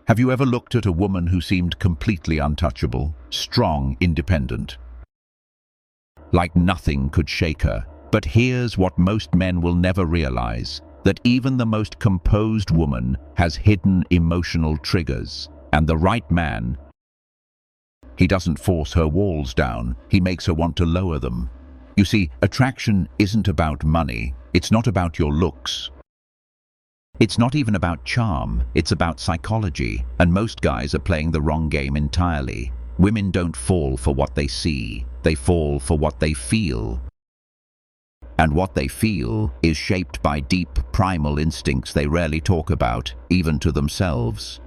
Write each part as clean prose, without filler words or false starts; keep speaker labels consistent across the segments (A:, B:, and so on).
A: Have you ever looked at a woman who seemed completely untouchable, strong, independent? Like nothing could shake her. But here's what most men will never realize, that even the most composed woman has hidden emotional triggers. And the right man, he doesn't force her walls down, he makes her want to lower them. You see, attraction isn't about money, it's not about your looks. It's not even about charm, it's about psychology, and most guys are playing the wrong game entirely. Women don't fall for what they see, they fall for what they feel. And what they feel is shaped by deep, primal instincts they rarely talk about, even to themselves.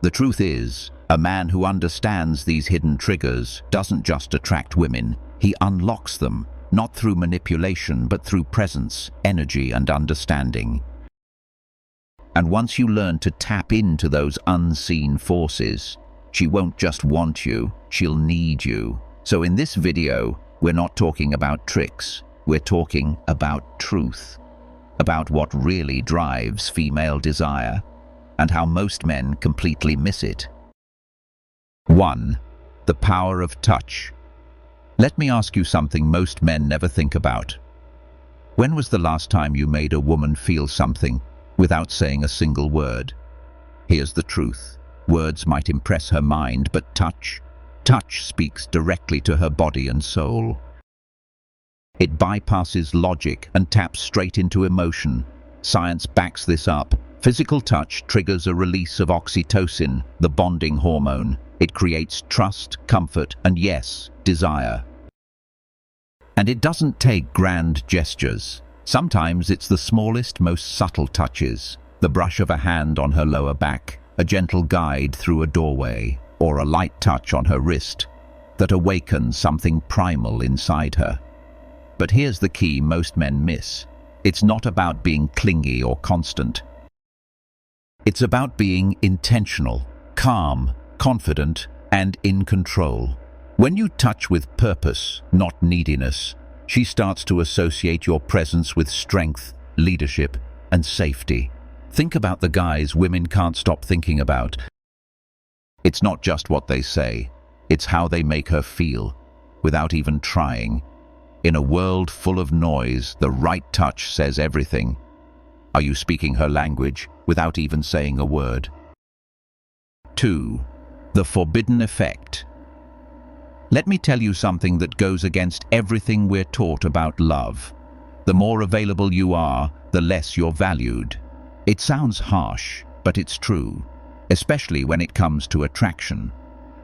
A: The truth is, a man who understands these hidden triggers doesn't just attract women, he unlocks them, not through manipulation but through presence, energy, and understanding. And once you learn to tap into those unseen forces, she won't just want you, she'll need you. So in this video, we're not talking about tricks. We're talking about truth, about what really drives female desire, and how most men completely miss it. 1. The power of touch. Let me ask you something most men never think about. When was the last time you made a woman feel something without saying a single word? Here's the truth. Words might impress her mind, but touch speaks directly to her body and soul. It bypasses logic and taps straight into emotion. Science backs this up. Physical touch triggers a release of oxytocin, the bonding hormone. It creates trust, comfort, and yes, desire. And it doesn't take grand gestures. Sometimes it's the smallest, most subtle touches. The brush of a hand on her lower back, a gentle guide through a doorway, or a light touch on her wrist that awakens something primal inside her. But here's the key most men miss. It's not about being clingy or constant. It's about being intentional, calm, confident, and in control. When you touch with purpose, not neediness, she starts to associate your presence with strength, leadership, and safety. Think about the guys women can't stop thinking about. It's not just what they say, it's how they make her feel, without even trying. In a world full of noise, the right touch says everything. Are you speaking her language without even saying a word? 2. The forbidden effect. Let me tell you something that goes against everything we're taught about love. The more available you are, the less you're valued. It sounds harsh, but it's true, especially when it comes to attraction.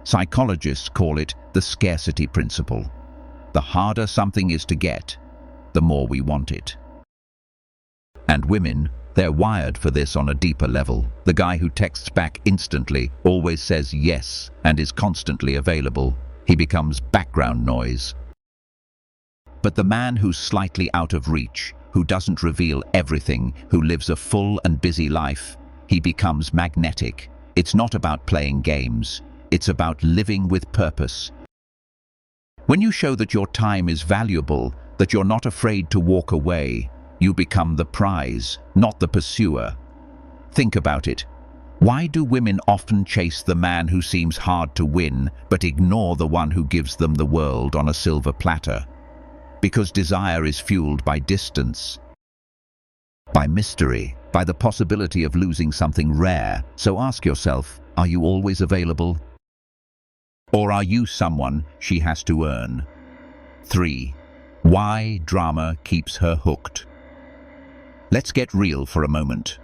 A: Psychologists call it the scarcity principle. The harder something is to get, the more we want it. And women, they're wired for this on a deeper level. The guy who texts back instantly, always says yes, and is constantly available, he becomes background noise. But the man who's slightly out of reach, who doesn't reveal everything, who lives a full and busy life, he becomes magnetic. It's not about playing games, it's about living with purpose. When you show that your time is valuable, that you're not afraid to walk away, you become the prize, not the pursuer. Think about it. Why do women often chase the man who seems hard to win, but ignore the one who gives them the world on a silver platter? Because desire is fueled by distance, by mystery, by the possibility of losing something rare. So ask yourself, are you always available? Or are you someone she has to earn? 3. Why drama keeps her hooked. Let's get real for a moment.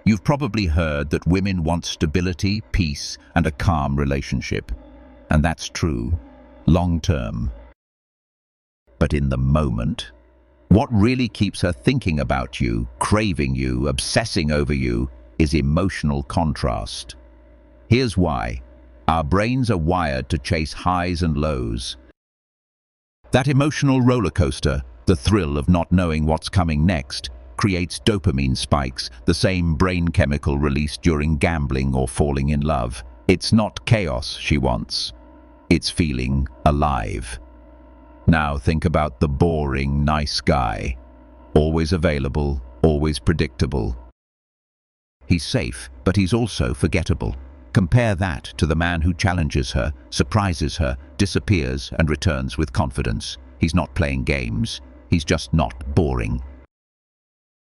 A: You've probably heard that women want stability, peace, and a calm relationship. And that's true, long term. But in the moment, what really keeps her thinking about you, craving you, obsessing over you, is emotional contrast. Here's why. Our brains are wired to chase highs and lows. That emotional roller coaster, the thrill of not knowing what's coming next, creates dopamine spikes, the same brain chemical released during gambling or falling in love. It's not chaos she wants. It's feeling alive. Now think about the boring, nice guy. Always available, always predictable. He's safe, but he's also forgettable. Compare that to the man who challenges her, surprises her, disappears and returns with confidence. He's not playing games. He's just not boring.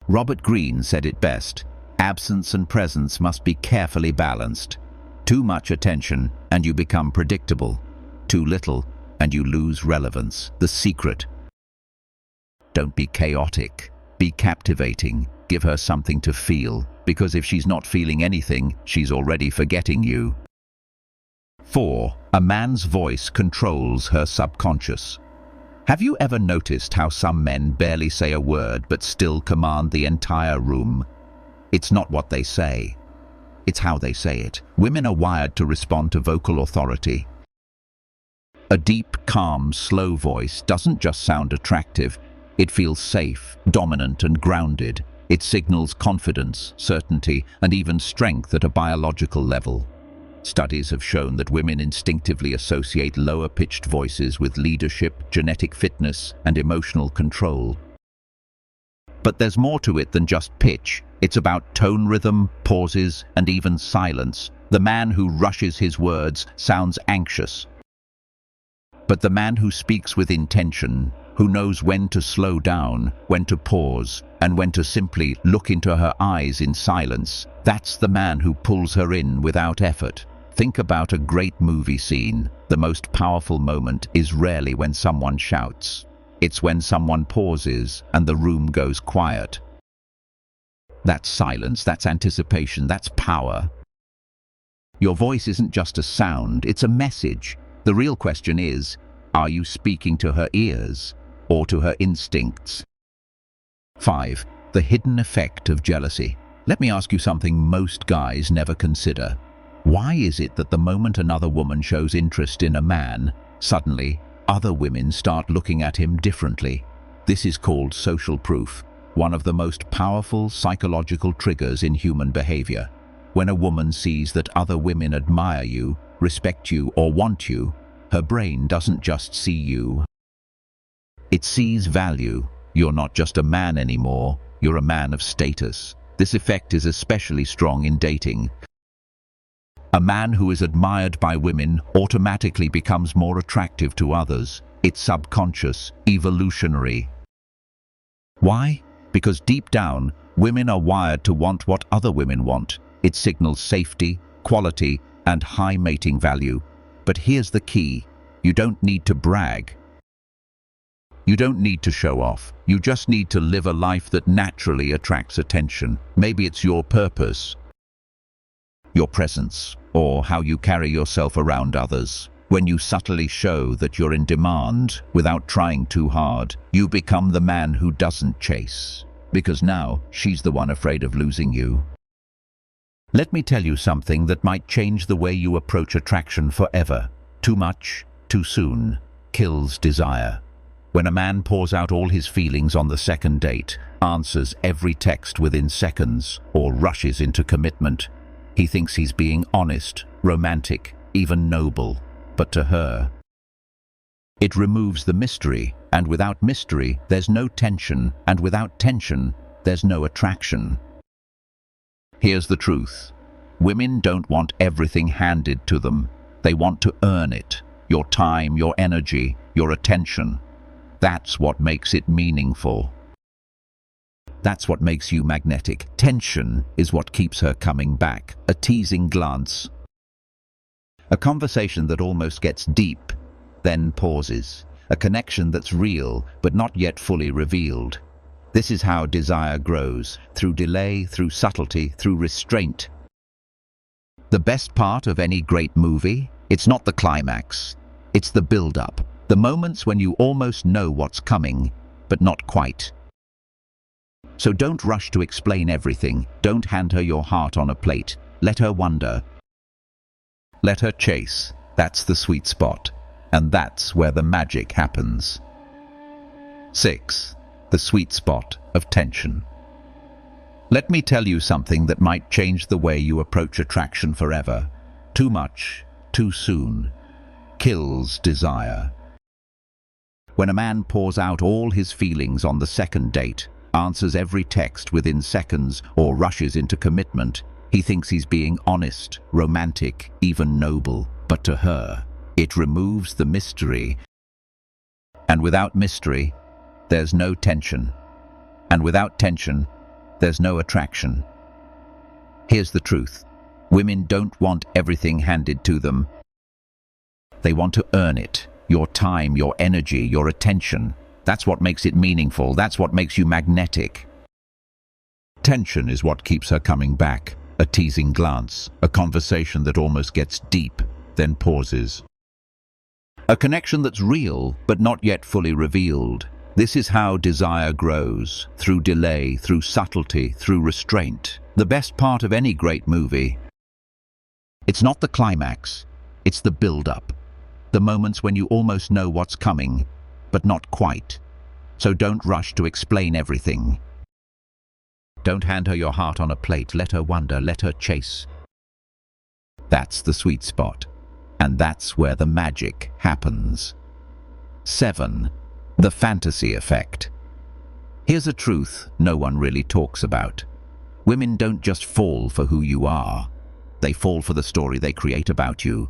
A: Robert Greene said it best: absence and presence must be carefully balanced. Too much attention and you become predictable. Too little and you lose relevance. The secret: don't be chaotic. Be captivating. Give her something to feel, because if she's not feeling anything, she's already forgetting you. 4. A man's voice controls her subconscious. Have you ever noticed how some men barely say a word but still command the entire room? It's not what they say. It's how they say it. Women are wired to respond to vocal authority. A deep, calm, slow voice doesn't just sound attractive. It feels safe, dominant and grounded. It signals confidence, certainty, and even strength at a biological level. Studies have shown that women instinctively associate lower-pitched voices with leadership, genetic fitness, and emotional control. But there's more to it than just pitch. It's about tone rhythm, pauses, and even silence. The man who rushes his words sounds anxious. But the man who speaks with intention, who knows when to slow down, when to pause, and when to simply look into her eyes in silence, that's the man who pulls her in without effort. Think about a great movie scene. The most powerful moment is rarely when someone shouts. It's when someone pauses and the room goes quiet. That's silence, that's anticipation, that's power. Your voice isn't just a sound, it's a message. The real question is, are you speaking to her ears or to her instincts? 5. The hidden effect of jealousy. Let me ask you something most guys never consider. Why is it that the moment another woman shows interest in a man, suddenly other women start looking at him differently? This is called social proof, one of the most powerful psychological triggers in human behavior. When a woman sees that other women admire you, respect you, or want you, her brain doesn't just see you. It sees value. You're not just a man anymore, you're a man of status. This effect is especially strong in dating. A man who is admired by women automatically becomes more attractive to others. It's subconscious, evolutionary. Why? Because deep down, women are wired to want what other women want. It signals safety, quality, and high mating value. But here's the key: you don't need to brag. You don't need to show off. You just need to live a life that naturally attracts attention. Maybe it's your purpose, your presence, or how you carry yourself around others. When you subtly show that you're in demand without trying too hard, you become the man who doesn't chase, because now she's the one afraid of losing you. Let me tell you something that might change the way you approach attraction forever. Too much, too soon, kills desire. When a man pours out all his feelings on the second date, answers every text within seconds, or rushes into commitment, he thinks he's being honest, romantic, even noble. But to her, it removes the mystery, and without mystery, there's no tension, and without tension, there's no attraction. Here's the truth. Women don't want everything handed to them. They want to earn it. Your time, your energy, your attention. That's what makes it meaningful. That's what makes you magnetic. Tension is what keeps her coming back. A teasing glance. A conversation that almost gets deep, then pauses. A connection that's real, but not yet fully revealed. This is how desire grows, through delay, through subtlety, through restraint. The best part of any great movie? It's not the climax. It's the build-up. The moments when you almost know what's coming, but not quite. So don't rush to explain everything. Don't hand her your heart on a plate. Let her wonder. Let her chase. That's the sweet spot. And that's where the magic happens. 6. The sweet spot of tension. Let me tell you something that might change the way you approach attraction forever. Too much, too soon, kills desire. When a man pours out all his feelings on the second date, answers every text within seconds, or rushes into commitment, He thinks he's being honest, romantic, even noble. But to her, it removes the mystery. And without mystery, there's no tension. And without tension, there's no attraction. Here's the truth. Women don't want everything handed to them. They want to earn it. Your time, your energy, your attention. That's what makes it meaningful. That's what makes you magnetic. Tension is what keeps her coming back. A teasing glance, a conversation that almost gets deep, then pauses. A connection that's real, but not yet fully revealed. This is how desire grows, through delay, through subtlety, through restraint. The best part of any great movie. It's not the climax, it's the build-up. The moments when you almost know what's coming, but not quite. So don't rush to explain everything. Don't hand her your heart on a plate. Let her wonder, let her chase. That's the sweet spot. And that's where the magic happens. 7. The fantasy effect. Here's a truth no one really talks about. Women don't just fall for who you are. They fall for the story they create about you,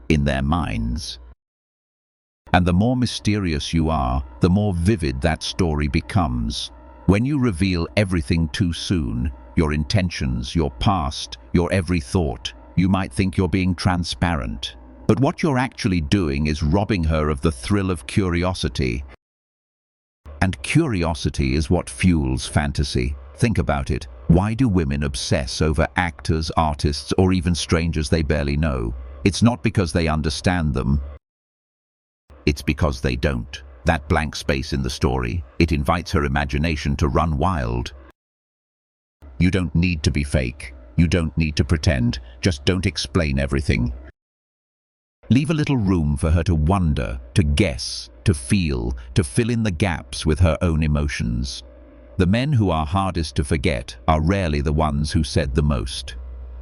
A: in their minds. And the more mysterious you are, the more vivid that story becomes. When you reveal everything too soon, your intentions, your past, your every thought, you might think you're being transparent. But what you're actually doing is robbing her of the thrill of curiosity. And curiosity is what fuels fantasy. Think about it. Why do women obsess over actors, artists, or even strangers they barely know? It's not because they understand them. It's because they don't. That blank space in the story, it invites her imagination to run wild. You don't need to be fake. You don't need to pretend. Just don't explain everything. Leave a little room for her to wonder, to guess, to feel, to fill in the gaps with her own emotions. The men who are hardest to forget are rarely the ones who said the most.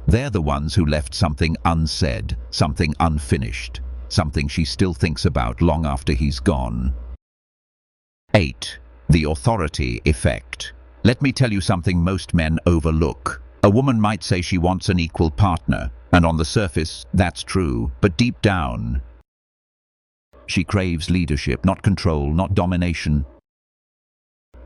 A: They're the ones who left something unsaid, something unfinished, something she still thinks about long after he's gone. 8. The authority effect. Let me tell you something most men overlook. A woman might say she wants an equal partner, and on the surface, that's true, but deep down, she craves leadership, not control, not domination.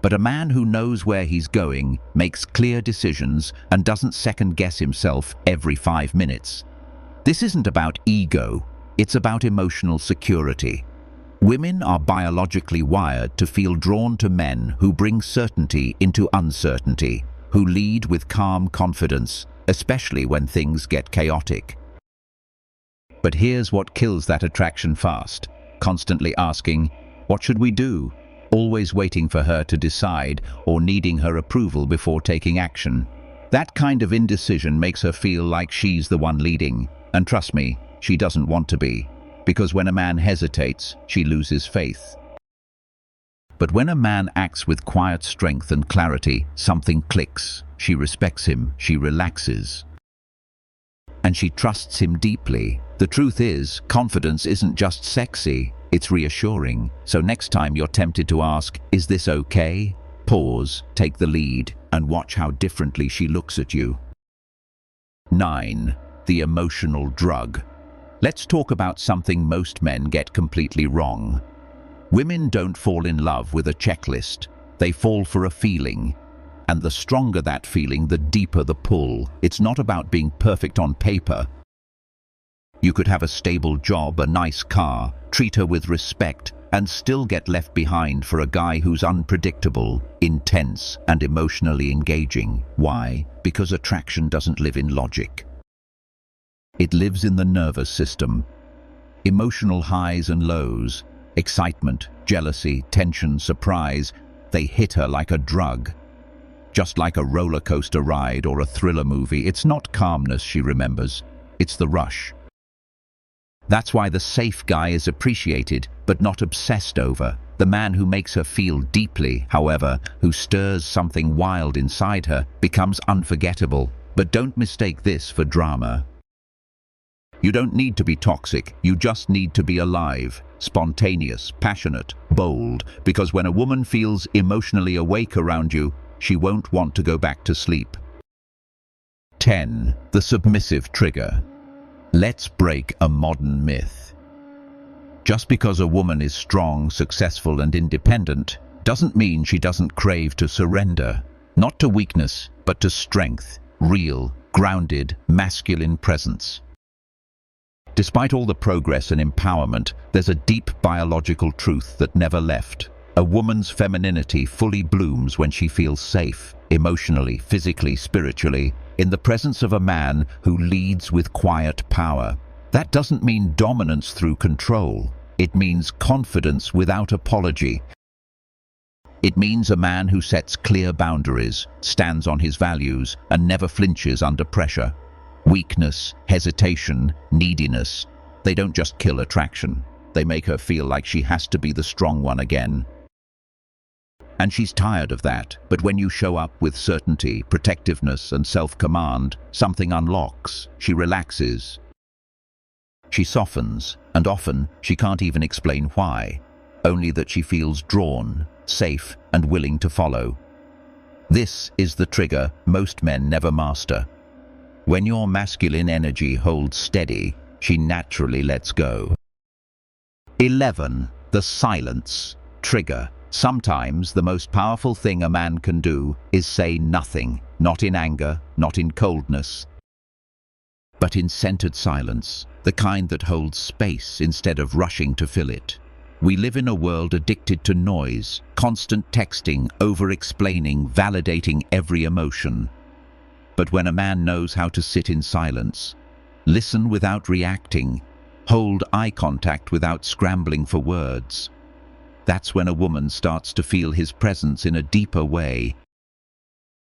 A: But a man who knows where he's going, makes clear decisions, and doesn't second-guess himself every 5 minutes. This isn't about ego, it's about emotional security. Women are biologically wired to feel drawn to men who bring certainty into uncertainty, who lead with calm confidence, especially when things get chaotic. But here's what kills that attraction fast. Constantly asking, "What should we do?" Always waiting for her to decide or needing her approval before taking action. That kind of indecision makes her feel like she's the one leading. And trust me, she doesn't want to be. Because when a man hesitates, she loses faith. But when a man acts with quiet strength and clarity, something clicks. She respects him, she relaxes. And she trusts him deeply. The truth is, confidence isn't just sexy, it's reassuring. So next time you're tempted to ask, "Is this okay?" Pause, take the lead, and watch how differently she looks at you. 9. The emotional drug. Let's talk about something most men get completely wrong. Women don't fall in love with a checklist. They fall for a feeling. And the stronger that feeling, the deeper the pull. It's not about being perfect on paper. You could have a stable job, a nice car, treat her with respect, and still get left behind for a guy who's unpredictable, intense, and emotionally engaging. Why? Because attraction doesn't live in logic. It lives in the nervous system. Emotional highs and lows, excitement, jealousy, tension, surprise, they hit her like a drug. Just like a roller coaster ride or a thriller movie, it's not calmness she remembers, it's the rush. That's why the safe guy is appreciated, but not obsessed over. The man who makes her feel deeply, however, who stirs something wild inside her, becomes unforgettable. But don't mistake this for drama. You don't need to be toxic, you just need to be alive, spontaneous, passionate, bold, because when a woman feels emotionally awake around you, she won't want to go back to sleep. 10. The submissive trigger. Let's break a modern myth. Just because a woman is strong, successful, and independent doesn't mean she doesn't crave to surrender. Not to weakness, but to strength, real, grounded, masculine presence. Despite all the progress and empowerment, there's a deep biological truth that never left. A woman's femininity fully blooms when she feels safe, emotionally, physically, spiritually, in the presence of a man who leads with quiet power. That doesn't mean dominance through control. It means confidence without apology. It means a man who sets clear boundaries, stands on his values, and never flinches under pressure. Weakness, hesitation, neediness, they don't just kill attraction. They make her feel like she has to be the strong one again. And she's tired of that, but when you show up with certainty, protectiveness, and self-command, something unlocks. She relaxes. She softens, and often she can't even explain why, only that she feels drawn, safe, and willing to follow. This is the trigger most men never master. When your masculine energy holds steady, she naturally lets go. 11. The silence trigger. Sometimes the most powerful thing a man can do is say nothing, not in anger, not in coldness, but in centered silence, the kind that holds space instead of rushing to fill it. We live in a world addicted to noise, constant texting, over-explaining, validating every emotion. But when a man knows how to sit in silence, listen without reacting, hold eye contact without scrambling for words, that's when a woman starts to feel his presence in a deeper way.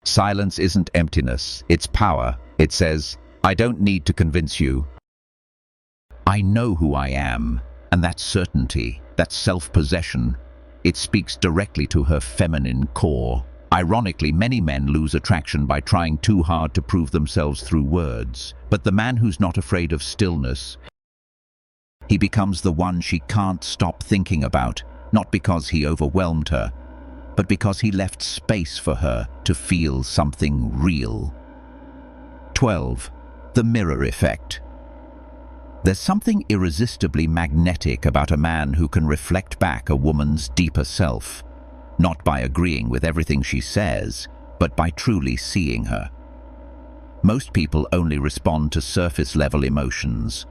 A: Silence isn't emptiness, it's power. It says, I don't need to convince you. I know who I am, and that certainty, that self-possession, it speaks directly to her feminine core. Ironically, many men lose attraction by trying too hard to prove themselves through words. But the man who's not afraid of stillness, he becomes the one she can't stop thinking about, not because he overwhelmed her, but because he left space for her to feel something real. 12. The mirror effect. There's something irresistibly magnetic about a man who can reflect back a woman's deeper self, not by agreeing with everything she says, but by truly seeing her. Most people only respond to surface-level emotions.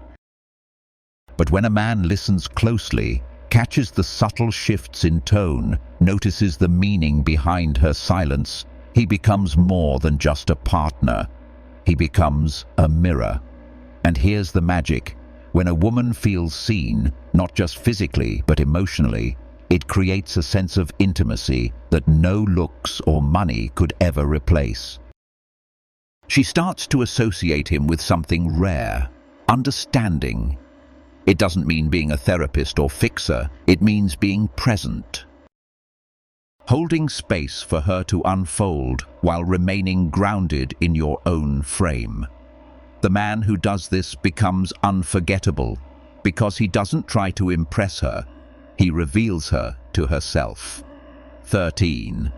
A: But when a man listens closely, catches the subtle shifts in tone, notices the meaning behind her silence, he becomes more than just a partner. He becomes a mirror. And here's the magic. When a woman feels seen, not just physically but emotionally, it creates a sense of intimacy that no looks or money could ever replace. She starts to associate him with something rare, understanding. It doesn't mean being a therapist or fixer, it means being present. Holding space for her to unfold while remaining grounded in your own frame. The man who does this becomes unforgettable because he doesn't try to impress her, he reveals her to herself. 13.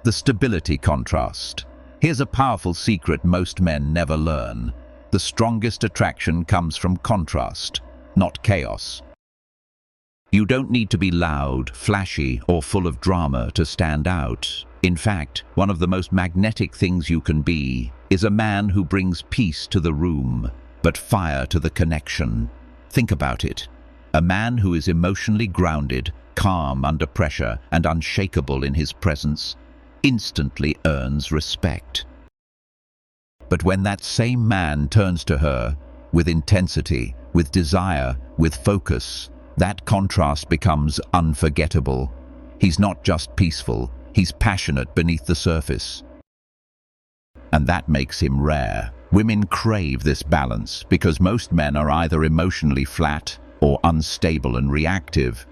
A: The stability contrast. Here's a powerful secret most men never learn. The strongest attraction comes from contrast, not chaos. You don't need to be loud, flashy, or full of drama to stand out. In fact, one of the most magnetic things you can be is a man who brings peace to the room, but fire to the connection. Think about it. A man who is emotionally grounded, calm under pressure, and unshakable in his presence instantly earns respect. But when that same man turns to her with intensity, with desire, with focus, that contrast becomes unforgettable. He's not just peaceful, he's passionate beneath the surface. And that makes him rare. Women crave this balance because most men are either emotionally flat or unstable and reactive.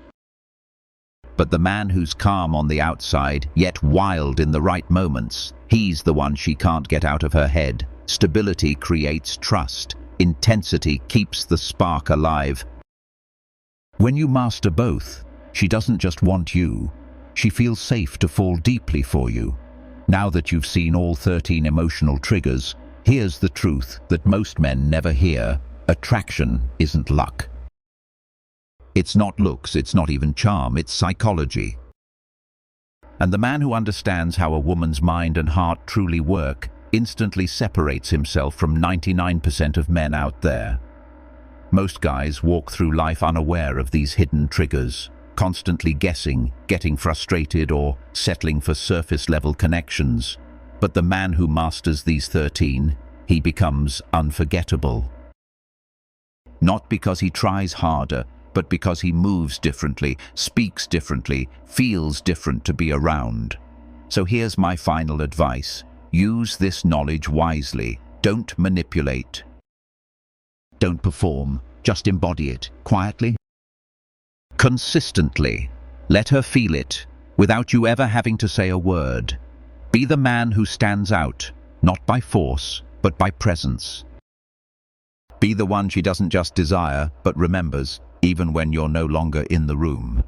A: But the man who's calm on the outside, yet wild in the right moments, he's the one she can't get out of her head. Stability creates trust. Intensity keeps the spark alive. When you master both, she doesn't just want you. She feels safe to fall deeply for you. Now that you've seen all 13 emotional triggers, Here's the truth that most men never hear. Attraction isn't luck. It's not looks, it's not even charm, it's psychology. And the man who understands how a woman's mind and heart truly work instantly separates himself from 99% of men out there. Most guys walk through life unaware of these hidden triggers, constantly guessing, getting frustrated, or settling for surface-level connections. But the man who masters these 13, he becomes unforgettable. Not because he tries harder, but because he moves differently, speaks differently, feels different to be around. So here's my final advice. Use this knowledge wisely. Don't manipulate. Don't perform. Just embody it, quietly. Consistently. Let her feel it, without you ever having to say a word. Be the man who stands out, not by force, but by presence. Be the one she doesn't just desire, but remembers, even when you're no longer in the room.